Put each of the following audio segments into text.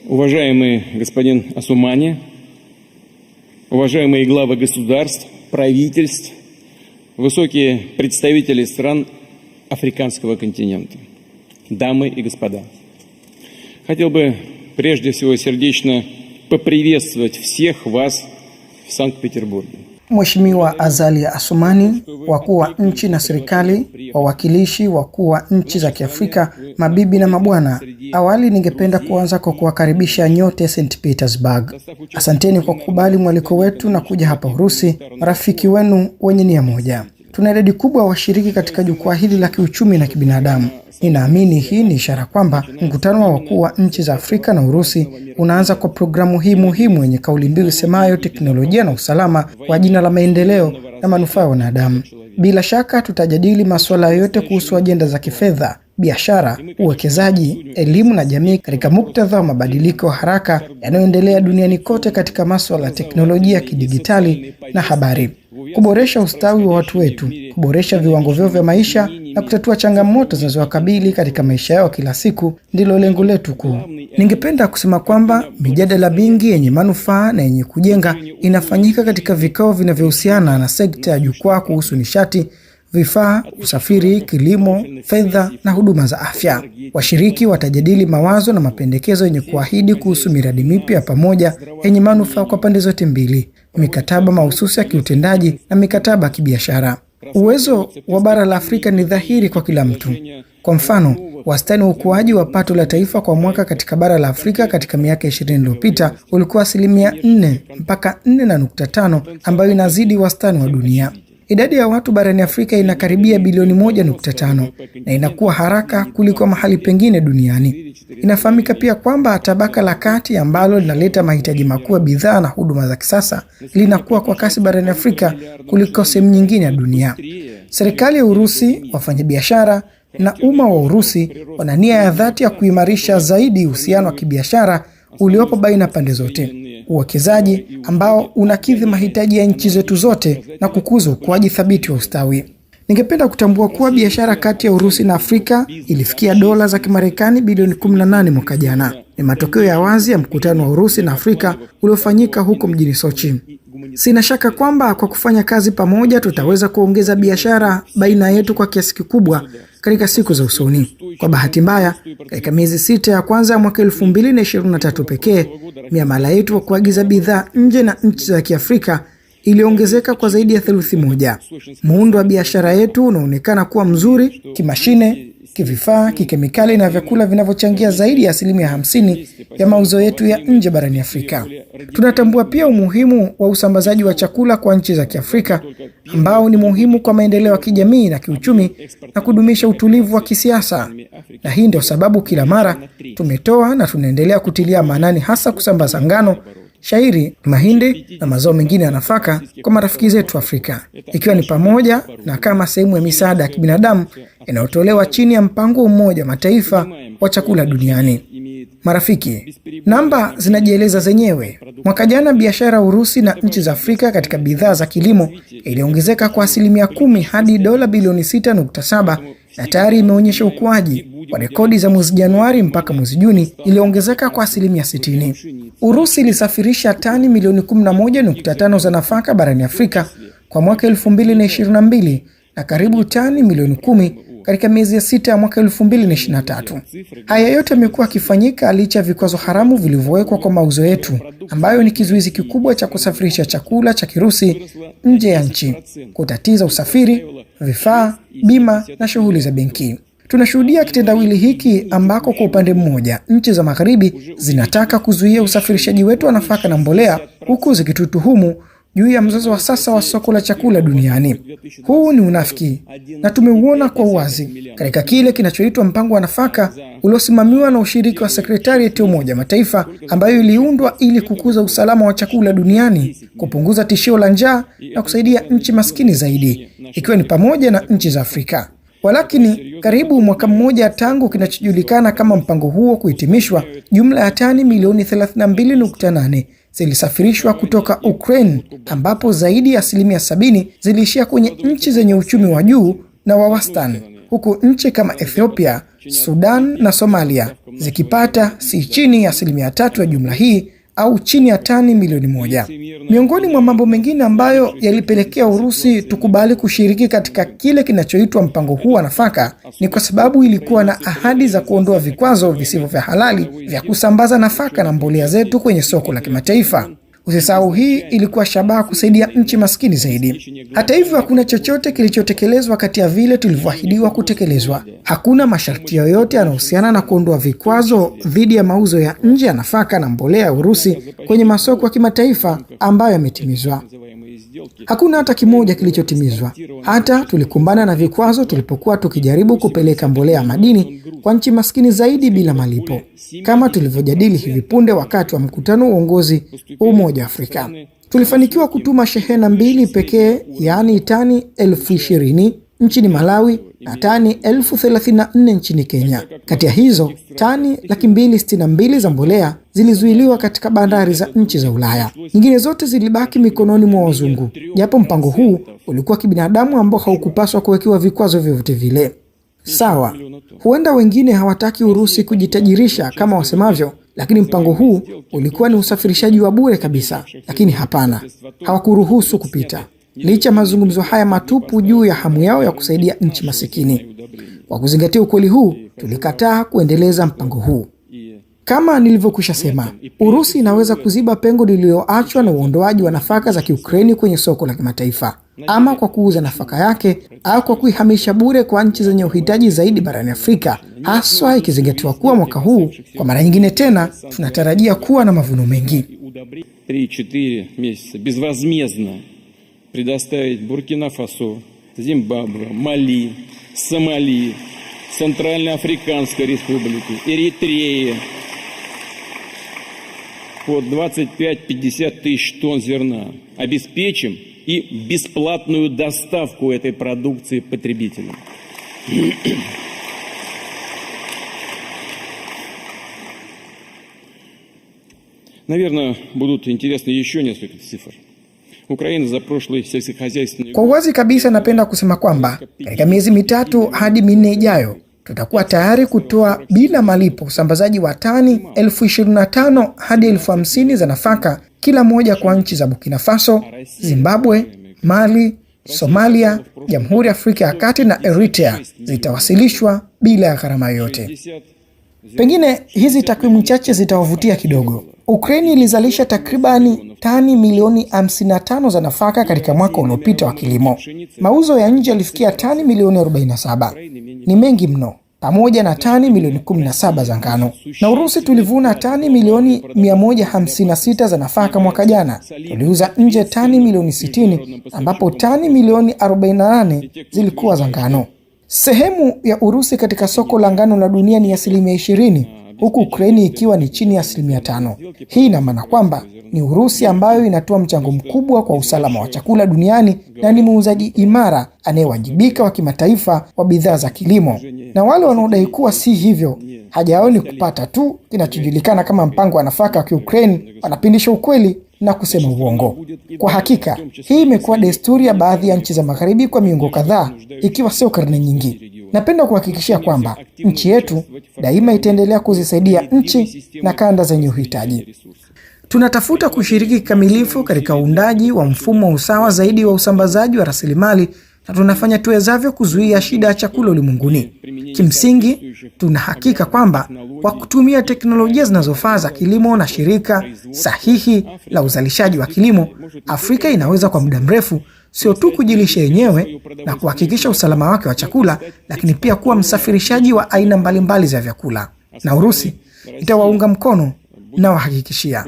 Уважаемый господин Осумани, уважаемые главы государств, правительств, высокие представители стран африканского континента, дамы и господа. Хотел бы прежде всего сердечно поприветствовать всех вас в Санкт-Петербурге. Mheshimiwa Azali Assoumani, wakuu wa nchi na serikali, wawakilishi wakuu wa nchi za Kiafrika, mabibi na mabwana, awali ningependa kuanza kwa kuwakaribisha nyote St. Petersburg. Asanteni kwa kukubali mwaliko wetu na kuja hapa Urusi, marafiki wenu wenye nia moja. Tuna idadi kubwa washiriki katika jukwaa hili la kiuchumi na kibinadamu. Ninaamini hii ni ishara kwamba mkutano wa wakuu wa nchi za Afrika na Urusi unaanza kwa programu hii muhimu yenye kauli mbiu semayo teknolojia na usalama kwa jina la maendeleo na manufaa ya wanadamu. Bila shaka tutajadili masuala yote kuhusu ajenda za kifedha, biashara, uwekezaji, elimu na jamii katika muktadha wa mabadiliko haraka yanayoendelea duniani kote katika masuala ya teknolojia ya kidijitali na habari. Kuboresha ustawi wa watu wetu, kuboresha viwango vyao vya maisha na kutatua changamoto zinazowakabili katika maisha yao kila siku ndilo lengo letu kuu. Ningependa kusema kwamba mijadala mingi yenye manufaa na yenye kujenga inafanyika katika vikao vinavyohusiana na sekta ya jukwaa kuhusu nishati, vifaa, usafiri, kilimo, fedha na huduma za afya. Washiriki watajadili mawazo na mapendekezo yenye kuahidi kuhusu miradi mipya pamoja yenye manufaa kwa pande zote mbili, mikataba mahususi ya kiutendaji na mikataba ya kibiashara. Uwezo wa bara la Afrika ni dhahiri kwa kila mtu. Kwa mfano, wastani wa ukuaji wa pato la taifa kwa mwaka katika bara la Afrika katika miaka 20 iliyopita ulikuwa 4 mpaka 4.5, ambayo inazidi wastani wa dunia. Idadi ya watu barani Afrika inakaribia bilioni 1.5 na inakuwa haraka kuliko mahali pengine duniani. Inafahamika pia kwamba tabaka la kati ambalo linaleta mahitaji makuu ya bidhaa na huduma za kisasa linakuwa kwa kasi barani Afrika kuliko sehemu nyingine ya dunia. Serikali ya Urusi, wafanyabiashara na umma wa Urusi wana nia ya dhati ya kuimarisha zaidi uhusiano wa kibiashara uliopo baina pande zote, uwekezaji ambao unakidhi mahitaji ya nchi zetu zote na kukuza ukuaji thabiti wa ustawi. Ningependa kutambua kuwa biashara kati ya Urusi na Afrika ilifikia dola za Kimarekani bilioni 18 mwaka jana. Ni matokeo ya wazi ya mkutano wa Urusi na Afrika uliofanyika huko mjini Sochi. Sina shaka kwamba kwa kufanya kazi pamoja tutaweza kuongeza biashara baina yetu kwa kiasi kikubwa katika siku za usoni. Kwa bahati mbaya, katika miezi 6 ya kwanza ya mwaka 2023 pekee, miamala yetu wa kuagiza bidhaa nje na nchi za Kiafrika iliongezeka kwa zaidi ya 1/3. Muundo wa biashara yetu unaonekana kuwa mzuri kimashine, kivifaa, kikemikali na vyakula vinavyochangia zaidi ya 50% ya mauzo yetu ya nje barani Afrika. Tunatambua pia umuhimu wa usambazaji wa chakula kwa nchi za Kiafrika ambao ni muhimu kwa maendeleo ya kijamii na kiuchumi na kudumisha utulivu wa kisiasa. Na hii ndio sababu kila mara tumetoa na tunaendelea kutilia maanani hasa kusambaza ngano, shairi, mahindi na mazao mengine ya nafaka kwa marafiki zetu Afrika, ikiwa ni pamoja na kama sehemu ya misaada ya kibinadamu inayotolewa chini ya mpango wa Umoja wa Mataifa wa chakula duniani. Marafiki, namba zinajieleza zenyewe. Mwaka jana biashara Urusi na nchi za Afrika katika bidhaa za kilimo iliongezeka kwa 10% hadi dola bilioni 6.7 na tayari imeonyesha ukuaji kwa rekodi za mwezi Januari mpaka mwezi Juni iliongezeka kwa 60%. Urusi ilisafirisha tani milioni 11.5 za nafaka barani Afrika kwa mwaka 2022 na karibu tani milioni 10 katika miezi ya 6 ya mwaka 2023. Haya yote yamekuwa yakifanyika licha ya vikwazo haramu vilivyowekwa kwa mauzo yetu, ambayo ni kizuizi kikubwa cha kusafirisha chakula cha Kirusi nje ya nchi, kutatiza usafiri, vifaa, bima na shughuli za benki. Tunashuhudia kitendawili hiki ambako kwa upande mmoja nchi za magharibi zinataka kuzuia usafirishaji wetu wa nafaka na mbolea, huku zikitutuhumu juu ya mzozo wa sasa wa soko la chakula duniani. Huu ni unafiki na tumeuona kwa uwazi katika kile kinachoitwa mpango wa nafaka uliosimamiwa na ushiriki wa Sekretarieti ya Umoja Mataifa, ambayo iliundwa ili kukuza usalama wa chakula duniani, kupunguza tishio la njaa na kusaidia nchi maskini zaidi, ikiwa ni pamoja na nchi za Afrika. Walakini, karibu mwaka mmoja tangu kinachojulikana kama mpango huo kuhitimishwa, jumla ya tani milioni 32.8 zilisafirishwa kutoka Ukraine, ambapo zaidi ya 70% ziliishia kwenye nchi zenye uchumi wa juu na wa wastani. huku nchi kama Ethiopia, Sudan na Somalia zikipata si chini ya 3% ya jumla hii au chini ya tani milioni 1. Miongoni mwa mambo mengine ambayo yalipelekea Urusi tukubali kushiriki katika kile kinachoitwa mpango huu wa nafaka ni kwa sababu ilikuwa na ahadi za kuondoa vikwazo visivyo vya halali vya kusambaza nafaka na mbolea zetu kwenye soko la kimataifa. Usisahau, hii ilikuwa shabaha kusaidia nchi maskini zaidi. Hata hivyo, hakuna chochote kilichotekelezwa kati ya vile tulivyoahidiwa kutekelezwa. Hakuna masharti yoyote yanayohusiana na kuondoa vikwazo dhidi ya mauzo ya nje ya nafaka na mbolea ya Urusi kwenye masoko ya kimataifa ambayo yametimizwa. Hakuna hata kimoja kilichotimizwa. Hata tulikumbana na vikwazo tulipokuwa tukijaribu kupeleka mbolea madini kwa nchi maskini zaidi bila malipo, kama tulivyojadili hivi punde wakati wa mkutano wa uongozi wa Umoja wa Afrika. Tulifanikiwa kutuma shehena 2 pekee, yaani tani 20,000 nchini Malawi na tani 34,000 nchini Kenya. Kati ya hizo, tani 262,000 za mbolea zilizuiliwa katika bandari za nchi za Ulaya. Nyingine zote zilibaki mikononi mwa wazungu, japo mpango huu ulikuwa kibinadamu ambao haukupaswa kuwekewa vikwazo vyovyote vile. Sawa, huenda wengine hawataki Urusi kujitajirisha kama wasemavyo, lakini mpango huu ulikuwa ni usafirishaji wa bure kabisa. Lakini hapana, hawakuruhusu kupita. Licha mazungumzo haya matupu juu ya hamu yao ya kusaidia nchi masikini. Kwa kuzingatia ukweli huu, tulikataa kuendeleza mpango huu. Kama nilivyokwisha sema, Urusi inaweza kuziba pengo lililoachwa na uondoaji wa nafaka za Kiukraini kwenye soko la kimataifa, ama kwa kuuza nafaka yake au kwa kuihamisha bure kwa nchi zenye uhitaji zaidi barani Afrika, haswa ikizingatiwa kuwa mwaka huu kwa mara nyingine tena tunatarajia kuwa na mavuno mengi. 3-4 месяца безвозмездно предоставить Буркина-Фасо, Зимбабве, Мали, Сомали, Центральноафриканской Республики, Эритреи по 25-50 тысяч тонн зерна. Обеспечим и бесплатную доставку этой продукции потребителям. Наверное, будут интересны еще несколько цифр. Украина за прошлый сельскохозяйственный... Kwa wazi kabisa napenda kusema kwamba katika miezi 3 hadi 4 ijayo tutakuwa tayari kutoa bila malipo usambazaji wa tani 25,000 hadi 50,000 za nafaka kila moja kwa nchi za Burkina Faso, Zimbabwe, Mali, Somalia, Jamhuri ya Afrika ya Kati na Eritrea. Zitawasilishwa bila ya gharama yoyote. Pengine hizi takwimu chache zitawavutia kidogo. Ukraini ilizalisha takribani tani milioni 55 za nafaka katika mwaka uliopita wa kilimo. Mauzo ya nje yalifikia tani milioni 47. Ni mengi mno, pamoja na tani milioni 17 za ngano. Na Urusi tulivuna tani milioni 156 za nafaka mwaka jana. Tuliuza nje tani milioni 60, ambapo tani milioni 48 zilikuwa za ngano. Sehemu ya Urusi katika soko la ngano la dunia ni 20%, huku Ukraini ikiwa ni chini ya 5%. Hii ina maana kwamba ni Urusi ambayo inatoa mchango mkubwa kwa usalama wa chakula duniani na ni muuzaji imara anayewajibika wa kimataifa wa bidhaa za kilimo. Na wale wanaodai kuwa si hivyo, haja yao ni kupata tu kinachojulikana kama mpango wa nafaka wa Ukraine, wanapindisha ukweli na kusema uongo. Kwa hakika, hii imekuwa desturi ya baadhi ya nchi za magharibi kwa miongo kadhaa, ikiwa sio karne nyingi. Napenda kuhakikishia kwamba nchi yetu daima itaendelea kuzisaidia nchi na kanda zenye uhitaji. Tunatafuta kushiriki kikamilifu katika uundaji wa mfumo usawa zaidi wa usambazaji wa rasilimali na tunafanya tuwezavyo kuzuia shida ya chakula ulimwenguni. Kimsingi, tuna hakika kwamba kwa kutumia teknolojia zinazofaa za kilimo na shirika sahihi la uzalishaji wa kilimo, Afrika inaweza kwa muda mrefu sio tu kujilisha yenyewe na kuhakikisha usalama wake wa chakula, lakini pia kuwa msafirishaji wa aina mbalimbali za vyakula. Na Urusi itawaunga mkono na wahakikishia.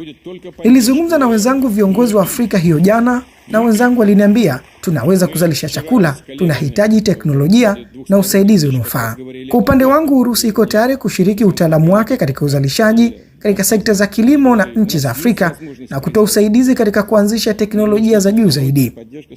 Nilizungumza na wenzangu viongozi wa Afrika hiyo jana, na wenzangu waliniambia tunaweza kuzalisha chakula, tunahitaji teknolojia na usaidizi unaofaa. Kwa upande wangu, Urusi iko tayari kushiriki utaalamu wake katika uzalishaji katika sekta za kilimo na nchi za Afrika na kutoa usaidizi katika kuanzisha teknolojia za juu zaidi.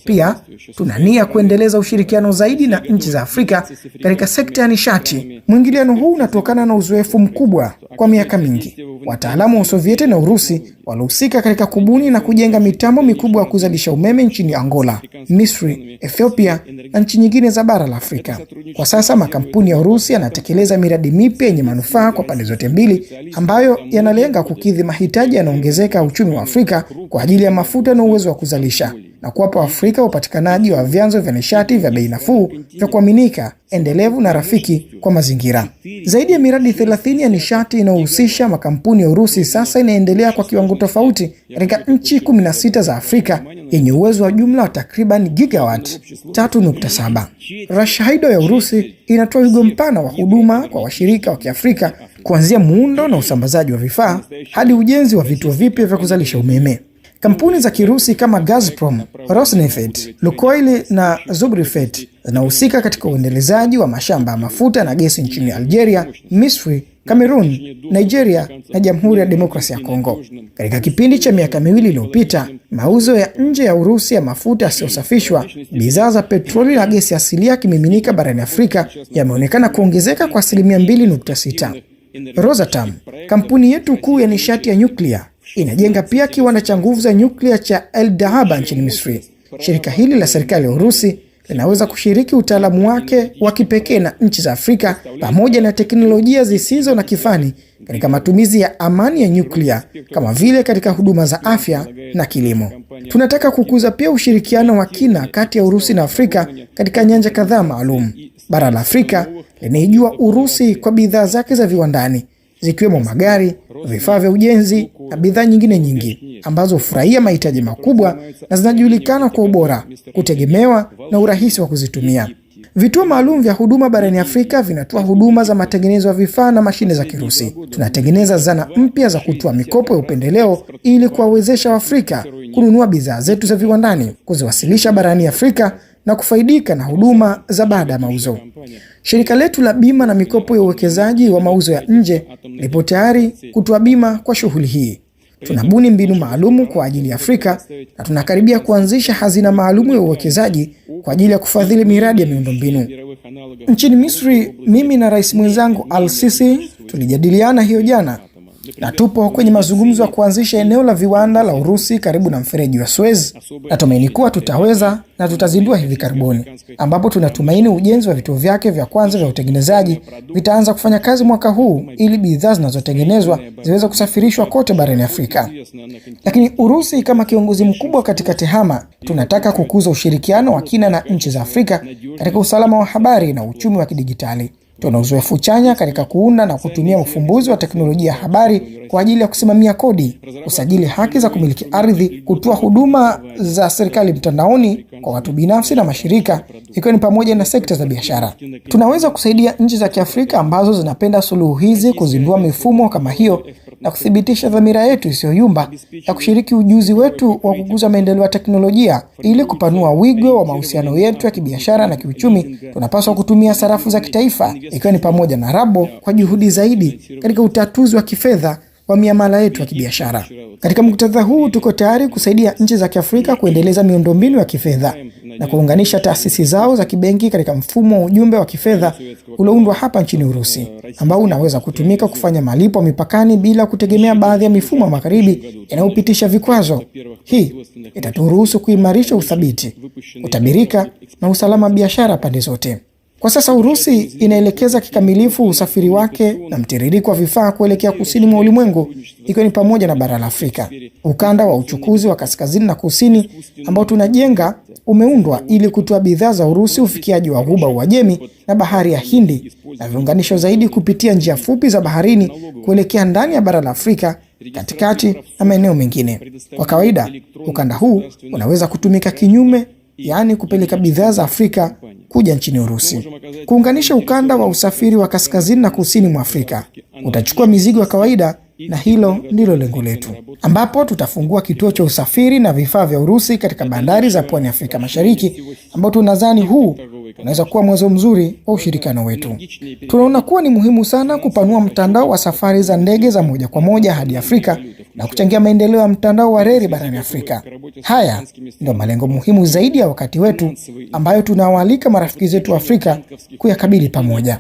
Pia tuna nia kuendeleza ushirikiano zaidi na nchi za Afrika katika sekta ya nishati. Mwingiliano huu unatokana na uzoefu mkubwa kwa miaka mingi. Wataalamu wa Sovieti na Urusi walihusika katika kubuni na kujenga mitambo mikubwa ya kuzalisha umeme nchini Angola, Misri, Ethiopia na nchi nyingine za bara la Afrika. Kwa sasa makampuni ya Urusi yanatekeleza miradi mipya yenye manufaa kwa pande zote mbili, ambayo yanalenga kukidhi mahitaji yanayoongezeka ya uchumi wa Afrika kwa ajili ya mafuta na uwezo wa kuzalisha, na kuwapa Afrika upatikanaji wa vyanzo vya nishati vya bei nafuu, vya kuaminika, endelevu na rafiki kwa mazingira. Zaidi ya miradi 30 ya nishati inayohusisha makampuni ya Urusi sasa inaendelea kwa kiwango tofauti katika nchi 16 za Afrika yenye uwezo wa jumla wa takriban gigawatt 3.7. Rashaido ya Urusi inatoa wigo mpana wa huduma kwa washirika wa Kiafrika, kuanzia muundo na usambazaji wa vifaa hadi ujenzi wa vituo vipya vya kuzalisha umeme. Kampuni za Kirusi kama Gazprom, Rosneft, Lukoil na Zubrifet zinahusika katika uendelezaji wa mashamba ya mafuta na gesi nchini Algeria, Misri, Cameroon, Nigeria na Jamhuri ya Demokrasia ya Kongo. Katika kipindi cha miaka miwili iliyopita, mauzo ya nje ya Urusi ya mafuta yasiyosafishwa, bidhaa za petroli na gesi asilia kimiminika barani Afrika yameonekana kuongezeka kwa 2.6. Rosatom, kampuni yetu kuu ya nishati ya nyuklia, inajenga pia kiwanda cha nguvu za nyuklia cha El Dahaba nchini Misri. Shirika hili la serikali ya Urusi linaweza kushiriki utaalamu wake wa kipekee na nchi za Afrika pamoja na teknolojia zisizo na kifani katika matumizi ya amani ya nyuklia, kama vile katika huduma za afya na kilimo. Tunataka kukuza pia ushirikiano wa kina kati ya Urusi na Afrika katika nyanja kadhaa maalum. Bara la Afrika linaijua Urusi kwa bidhaa zake za viwandani, zikiwemo magari, vifaa vya ujenzi na bidhaa nyingine nyingi ambazo hufurahia mahitaji makubwa na zinajulikana kwa ubora, kutegemewa na urahisi wa kuzitumia. Vituo maalum vya huduma barani Afrika vinatoa huduma za matengenezo ya vifaa na mashine za Kirusi. Tunatengeneza zana mpya za kutoa mikopo ya upendeleo ili kuwawezesha Waafrika kununua bidhaa zetu za viwandani, kuziwasilisha barani Afrika na kufaidika na huduma za baada ya mauzo. Shirika letu la bima na mikopo ya uwekezaji wa mauzo ya nje lipo tayari kutoa bima kwa shughuli hii. Tunabuni mbinu maalumu kwa ajili ya Afrika na tunakaribia kuanzisha hazina maalumu ya uwekezaji kwa ajili ya kufadhili miradi ya miundombinu. Nchini Misri, mimi na rais mwenzangu Al-Sisi tulijadiliana hiyo jana, na tupo kwenye mazungumzo ya kuanzisha eneo la viwanda la Urusi karibu na mfereji wa Suez. Natumaini kuwa tutaweza na tutazindua hivi karibuni, ambapo tunatumaini ujenzi wa vituo vyake vya kwanza vya utengenezaji vitaanza kufanya kazi mwaka huu ili bidhaa zinazotengenezwa ziweze kusafirishwa kote barani Afrika. Lakini Urusi kama kiongozi mkubwa katika tehama, tunataka kukuza ushirikiano wa kina na nchi za Afrika katika usalama wa habari na uchumi wa kidijitali. Tuna uzoefu chanya katika kuunda na kutumia ufumbuzi wa teknolojia ya habari kwa ajili ya kusimamia kodi, kusajili haki za kumiliki ardhi, kutoa huduma za serikali mtandaoni kwa watu binafsi na mashirika, ikiwa ni pamoja na sekta za biashara. Tunaweza kusaidia nchi za Kiafrika ambazo zinapenda suluhu hizi kuzindua mifumo kama hiyo na kuthibitisha dhamira yetu isiyoyumba ya kushiriki ujuzi wetu wa kukuza maendeleo ya teknolojia ili kupanua wigo wa mahusiano yetu ya kibiashara na kiuchumi. Tunapaswa kutumia sarafu za kitaifa, ikiwa ni pamoja na Rabo, kwa juhudi zaidi katika utatuzi wa kifedha wa miamala yetu ya kibiashara. Katika muktadha huu, tuko tayari kusaidia nchi za Kiafrika kuendeleza miundombinu ya kifedha na kuunganisha taasisi zao za kibenki katika mfumo wa ujumbe wa kifedha ulioundwa hapa nchini Urusi, ambao unaweza kutumika kufanya malipo mipakani bila kutegemea baadhi ya mifumo ya magharibi inayopitisha vikwazo. Hii itaturuhusu kuimarisha uthabiti, utabirika na usalama biashara pande zote. Kwa sasa Urusi inaelekeza kikamilifu usafiri wake na mtiririko wa vifaa kuelekea kusini mwa ulimwengu, ikiwa ni pamoja na bara la Afrika. Ukanda wa uchukuzi wa kaskazini na kusini ambao tunajenga umeundwa ili kutoa bidhaa za Urusi ufikiaji wa Ghuba Uajemi na bahari ya Hindi, na viunganisho zaidi kupitia njia fupi za baharini kuelekea ndani ya bara la Afrika, katikati na maeneo mengine. Kwa kawaida, ukanda huu unaweza kutumika kinyume, yaani kupeleka bidhaa za Afrika kuja nchini Urusi. Kuunganisha ukanda wa usafiri wa kaskazini na kusini mwa Afrika utachukua mizigo ya kawaida, na hilo ndilo lengo letu, ambapo tutafungua kituo cha usafiri na vifaa vya Urusi katika bandari za pwani Afrika Mashariki, ambao tunadhani huu unaweza kuwa mwanzo mzuri wa ushirikiano wetu. Tunaona kuwa ni muhimu sana kupanua mtandao wa safari za ndege za moja kwa moja hadi Afrika na kuchangia maendeleo ya mtandao wa reli barani Afrika. Haya ndio malengo muhimu zaidi ya wakati wetu ambayo tunawaalika marafiki zetu wa Afrika kuyakabili pamoja.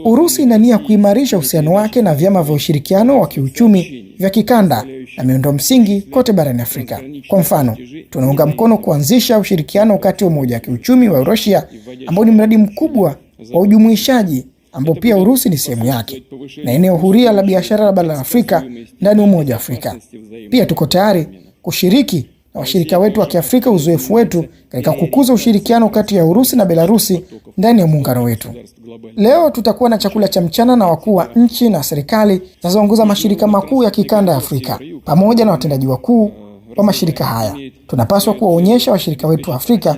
Urusi ina nia kuimarisha uhusiano wake na vyama vya ushirikiano wa kiuchumi vya kikanda na miundo msingi kote barani Afrika. Kwa mfano, tunaunga mkono kuanzisha ushirikiano kati ya Umoja wa Kiuchumi wa Eurasia ambao ni mradi mkubwa wa ujumuishaji ambao pia Urusi ni sehemu yake, na eneo huria la biashara la bara la Afrika ndani ya Umoja wa Afrika. Pia tuko tayari kushiriki na washirika wetu wa Kiafrika uzoefu wetu katika kukuza ushirikiano kati ya Urusi na Belarusi ndani ya muungano wetu. Leo tutakuwa na chakula cha mchana na wakuu wa nchi na serikali zinazoongoza mashirika makuu ya kikanda ya Afrika pamoja na watendaji wakuu wa mashirika haya. Tunapaswa kuwaonyesha washirika wetu wa Afrika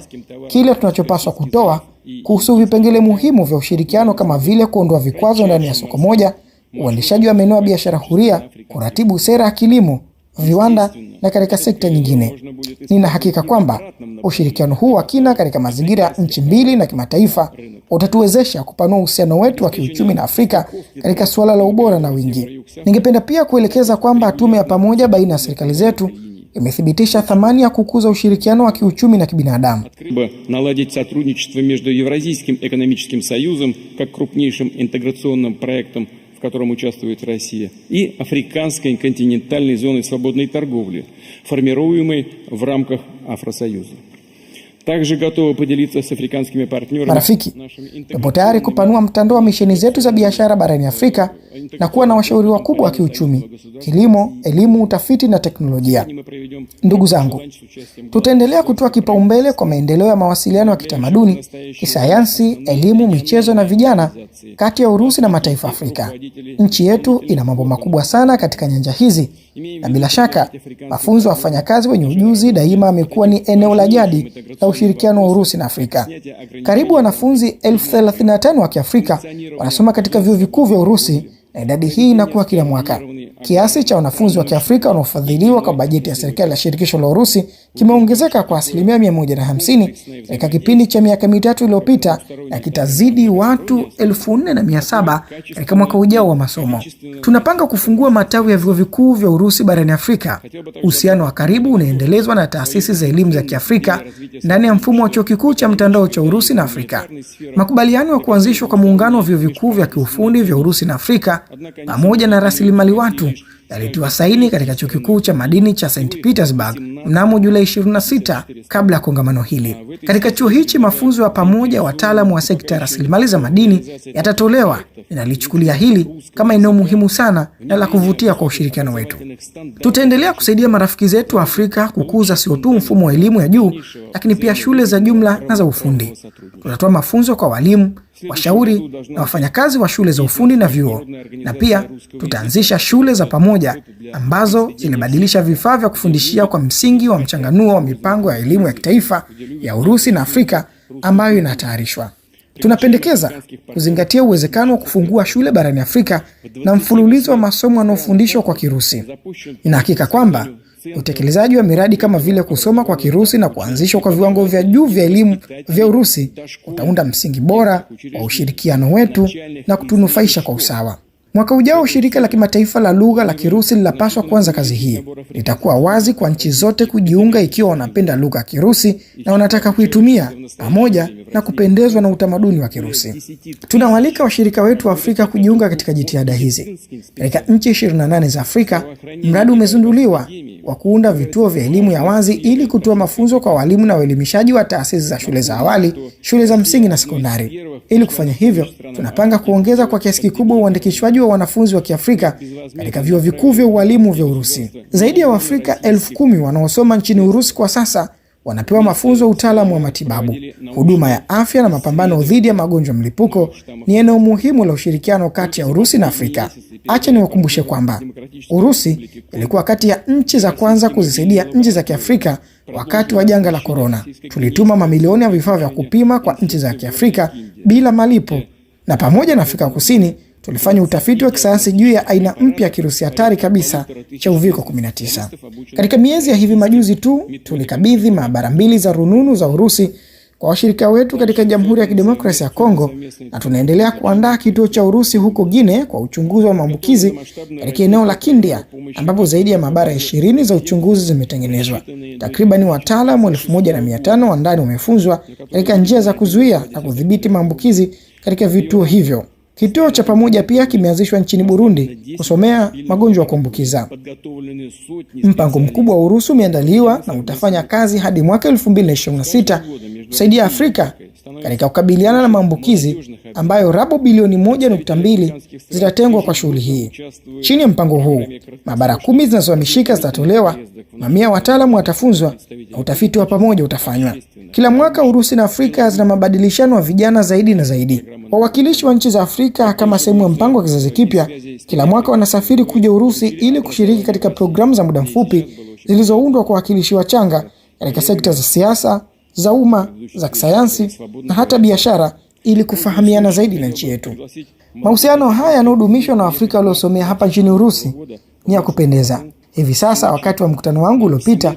kile tunachopaswa kutoa kuhusu vipengele muhimu vya ushirikiano kama vile kuondoa vikwazo ndani ya soko moja, uendeshaji wa maeneo ya biashara huria, kuratibu sera ya kilimo, viwanda na katika sekta nyingine. Nina hakika kwamba ushirikiano huu wa kina katika mazingira ya nchi mbili na kimataifa utatuwezesha kupanua uhusiano wetu wa kiuchumi na Afrika katika suala la ubora na wingi. Ningependa pia kuelekeza kwamba tume ya pamoja baina ya serikali zetu imethibitisha thamani ya kukuza ushirikiano wa kiuchumi na kibinadamu. Наладить сотрудничество между Евразийским экономическим союзом, как крупнейшим интеграционным проектом, в котором участвует Россия, и Африканской континентальной зоной свободной торговли, формируемой в рамках Афросоюза. Также готовы поделиться с африканскими партнерами. Marafiki, tupo tayari kupanua mtandao wa misheni zetu za biashara barani Afrika na kuwa na washauri wakubwa wa kiuchumi, kilimo, elimu, utafiti na teknolojia. Ndugu zangu, tutaendelea kutoa kipaumbele kwa maendeleo ya mawasiliano ya kitamaduni, kisayansi, elimu, michezo na vijana kati ya Urusi na mataifa Afrika. Nchi yetu ina mambo makubwa sana katika nyanja hizi, na bila shaka mafunzo ya wafanyakazi wenye ujuzi daima amekuwa ni eneo la jadi la ushirikiano wa Urusi na Afrika. Karibu wanafunzi 35,000 wa Kiafrika wanasoma katika vyuo vikuu vya Urusi, na idadi hii inakuwa kila mwaka. Kiasi cha wanafunzi wa Kiafrika wanaofadhiliwa kwa bajeti ya serikali ya shirikisho la Urusi kimeongezeka kwa 150% katika kipindi cha miaka mitatu iliyopita, na kitazidi watu 4,700 katika mwaka ujao wa masomo. Tunapanga kufungua matawi ya vyuo vikuu vya Urusi barani Afrika. Uhusiano wa karibu unaendelezwa na taasisi za elimu za Kiafrika ndani ya mfumo wa chuo kikuu cha mtandao cha Urusi na Afrika. Makubaliano ya kuanzishwa kwa muungano wa vyuo vikuu vya kiufundi vya Urusi na Afrika pamoja na rasilimali watu yalitiwa saini katika chuo kikuu cha madini cha St. Petersburg mnamo Julai 26 kabla ya kongamano hili. Katika chuo hichi mafunzo ya pamoja wataalamu wa sekta ya rasilimali za madini yatatolewa. Ninalichukulia hili kama eneo muhimu sana na la kuvutia kwa ushirikiano wetu. Tutaendelea kusaidia marafiki zetu wa Afrika kukuza sio tu mfumo wa elimu ya juu, lakini pia shule za jumla na za ufundi. Tutatoa mafunzo kwa walimu, washauri na wafanyakazi wa shule za ufundi na vyuo, na pia tutaanzisha shule za pamoja ambazo zilibadilisha vifaa vya kufundishia kwa msingi wa mchanganuo wa mipango ya elimu ya kitaifa ya Urusi na Afrika ambayo inatayarishwa. Tunapendekeza kuzingatia uwezekano wa kufungua shule barani Afrika na mfululizo wa masomo yanayofundishwa kwa Kirusi. Nina hakika kwamba utekelezaji wa miradi kama vile kusoma kwa Kirusi na kuanzishwa kwa viwango vya juu vya elimu vya Urusi utaunda msingi bora wa ushirikiano wetu na kutunufaisha kwa usawa. Mwaka ujao shirika la kimataifa la lugha la Kirusi linapaswa kuanza kazi hii. Litakuwa wazi kwa nchi zote kujiunga ikiwa wanapenda lugha ya Kirusi na wanataka kuitumia pamoja na kupendezwa na utamaduni wa Kirusi. Tunawalika washirika wetu wa Afrika kujiunga katika jitihada hizi. Katika nchi 28 za Afrika, mradi umezinduliwa wa kuunda vituo vya elimu ya wazi ili kutoa mafunzo kwa walimu na waelimishaji wa taasisi za shule za awali, shule za msingi na sekondari. Ili kufanya hivyo, tunapanga kuongeza kwa kiasi kikubwa uandikishwaji wa wanafunzi wa Kiafrika katika vyuo vikuu vya ualimu vya Urusi. Zaidi ya Waafrika 10,000 wanaosoma nchini Urusi kwa sasa wanapewa mafunzo ya utaalamu wa matibabu, huduma ya afya na mapambano dhidi ya magonjwa mlipuko. Ni eneo muhimu la ushirikiano kati ya Urusi na Afrika. Acha niwakumbushe kwamba Urusi ilikuwa kati ya nchi za kwanza kuzisaidia nchi za Kiafrika wakati wa janga la korona. Tulituma mamilioni ya vifaa vya kupima kwa nchi za Kiafrika bila malipo, na pamoja na Afrika Kusini tulifanya utafiti wa kisayansi juu ya aina mpya ya kirusi hatari kabisa cha uviko 19. Katika miezi ya hivi majuzi tu tulikabidhi maabara 2 za rununu za Urusi kwa washirika wetu katika Jamhuri ya Kidemokrasia ya Kongo, na tunaendelea kuandaa kituo cha Urusi huko Guinea kwa uchunguzi wa maambukizi katika eneo la Kindia, ambapo zaidi ya maabara 20 za uchunguzi zimetengenezwa. Takriban wataalamu 1500 wa ndani wamefunzwa katika njia za kuzuia na kudhibiti maambukizi katika vituo hivyo. Kituo cha pamoja pia kimeanzishwa nchini Burundi kusomea magonjwa ya kuambukiza. Mpango mkubwa wa Urusi umeandaliwa na utafanya kazi hadi mwaka 2026 kusaidia Afrika katika kukabiliana na maambukizi ambayo rabo bilioni 1.2 zitatengwa kwa shughuli hii. Chini ya mpango huu, maabara 10 zinazohamishika zitatolewa, mamia wataalamu watafunzwa na utafiti wa pamoja utafanywa. Kila mwaka Urusi na Afrika zina mabadilishano wa vijana zaidi na zaidi. Wawakilishi wa nchi za Afrika kama sehemu ya mpango wa kizazi kipya, kila mwaka wanasafiri kuja Urusi ili kushiriki katika programu za muda mfupi zilizoundwa kwa wawakilishi wachanga katika sekta za siasa, za umma, za kisayansi na hata biashara ili kufahamiana zaidi na nchi yetu. Mahusiano haya yanayodumishwa na Afrika waliosomea hapa nchini Urusi ni ya kupendeza. Hivi sasa, wakati wa mkutano wangu uliopita,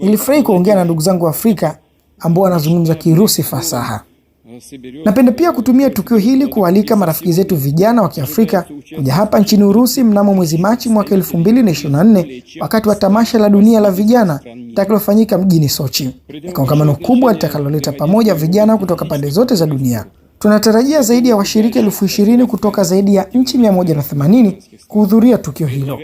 nilifurahi kuongea na ndugu zangu wa Afrika ambao wanazungumza Kirusi fasaha. Napenda pia kutumia tukio hili kualika marafiki zetu vijana wa Kiafrika kuja hapa nchini Urusi mnamo mwezi Machi mwaka 2024 wakati wa tamasha la dunia la vijana litakalofanyika mjini Sochi. Ni kongamano kubwa litakaloleta pamoja vijana kutoka pande zote za dunia. Tunatarajia zaidi ya washiriki 20,000 kutoka zaidi ya nchi 180 kuhudhuria tukio hilo.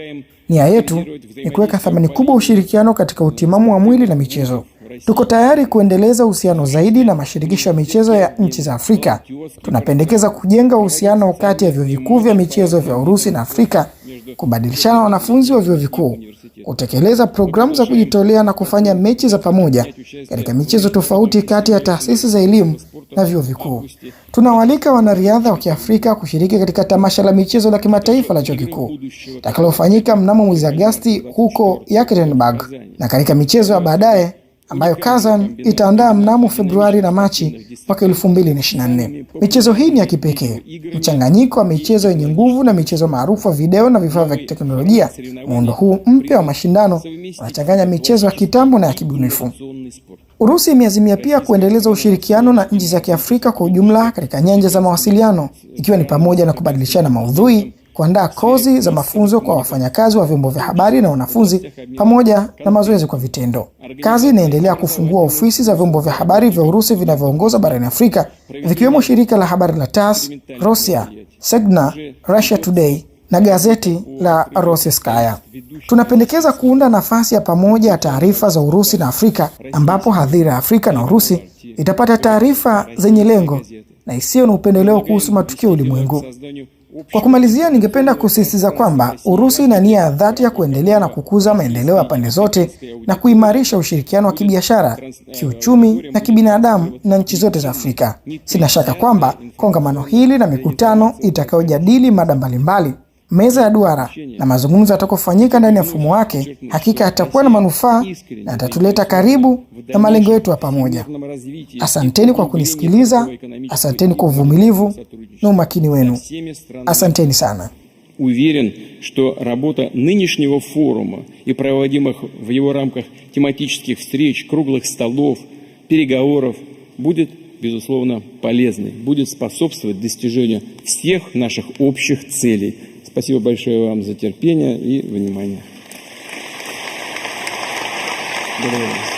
Nia yetu ni kuweka thamani kubwa ushirikiano katika utimamu wa mwili na michezo. Tuko tayari kuendeleza uhusiano zaidi na mashirikisho ya michezo ya nchi za Afrika. Tunapendekeza kujenga uhusiano kati ya vyuo vikuu vya michezo vya Urusi na Afrika, kubadilishana wanafunzi wa vyuo vikuu, kutekeleza programu za kujitolea na kufanya mechi za pamoja katika michezo tofauti kati ya taasisi za elimu na vyuo vikuu. Tunawaalika wanariadha wa Kiafrika kushiriki katika tamasha la michezo la kimataifa la chuo kikuu litakalofanyika mnamo mwezi Agosti huko Yekaterinburg, na katika michezo ya baadaye ambayo Kazan itaandaa mnamo Februari na Machi mwaka 2024. Michezo hii ni ya kipekee, mchanganyiko wa michezo yenye nguvu na michezo maarufu wa video na vifaa vya teknolojia. Muundo huu mpya wa mashindano unachanganya michezo ya kitambo na ya kibunifu. Urusi imeazimia pia kuendeleza ushirikiano na nchi za Kiafrika kwa ujumla katika nyanja za mawasiliano, ikiwa ni pamoja na kubadilishana maudhui, kuandaa kozi za mafunzo kwa wafanyakazi wa vyombo vya habari na wanafunzi, pamoja na mazoezi kwa vitendo. Kazi inaendelea kufungua ofisi za vyombo vya habari vya Urusi vinavyoongoza barani Afrika, vikiwemo shirika la habari la TASS, Rosia, Segna, Russia Today na gazeti la Rossiyskaya. Tunapendekeza kuunda nafasi ya pamoja ya taarifa za Urusi na Afrika, ambapo hadhira ya Afrika na Urusi itapata taarifa zenye lengo na isiyo na upendeleo kuhusu matukio ulimwengu. Kwa kumalizia, ningependa kusisitiza kwamba Urusi ina nia ya dhati ya kuendelea na kukuza maendeleo ya pande zote na kuimarisha ushirikiano wa kibiashara, kiuchumi na kibinadamu na nchi zote za Afrika. Sina shaka kwamba kongamano hili na mikutano itakayojadili mada mbalimbali, meza ya duara na mazungumzo yatakayofanyika ndani ya mfumo wake hakika yatakuwa na manufaa na yatatuleta karibu na malengo yetu ya pamoja. Asanteni kwa kunisikiliza, asanteni kwa uvumilivu na umakini wenu. Asanteni sana. Уверен, что работа нынешнего форума и проводимых в его рамках тематических встреч, круглых столов, переговоров будет, безусловно, полезной, будет способствовать достижению всех наших общих целей. Спасибо большое вам за терпение и внимание. Благодарю вас.